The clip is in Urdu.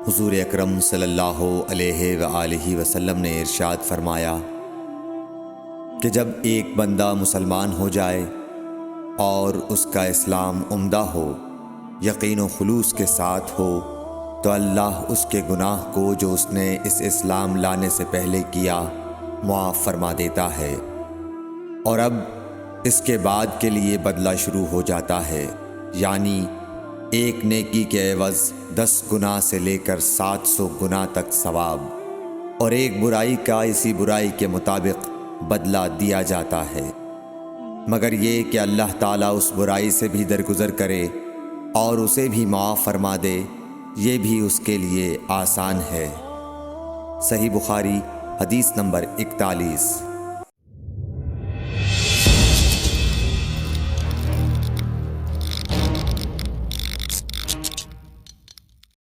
حضور اکرم صلی اللہ علیہ وآلہ وسلم نے ارشاد فرمایا کہ جب ایک بندہ مسلمان ہو جائے اور اس کا اسلام عمدہ ہو، یقین و خلوص کے ساتھ ہو، تو اللہ اس کے گناہ کو جو اس نے اس اسلام لانے سے پہلے کیا معاف فرما دیتا ہے، اور اب اس کے بعد کے لیے بدلہ شروع ہو جاتا ہے، یعنی ایک نیکی کے عوض 10 گناہ سے لے کر 700 گناہ تک ثواب، اور ایک برائی کا اسی برائی کے مطابق بدلہ دیا جاتا ہے، مگر یہ کہ اللہ تعالیٰ اس برائی سے بھی درگزر کرے اور اسے بھی معاف فرما دے، یہ بھی اس کے لیے آسان ہے۔ صحیح بخاری حدیث نمبر 41۔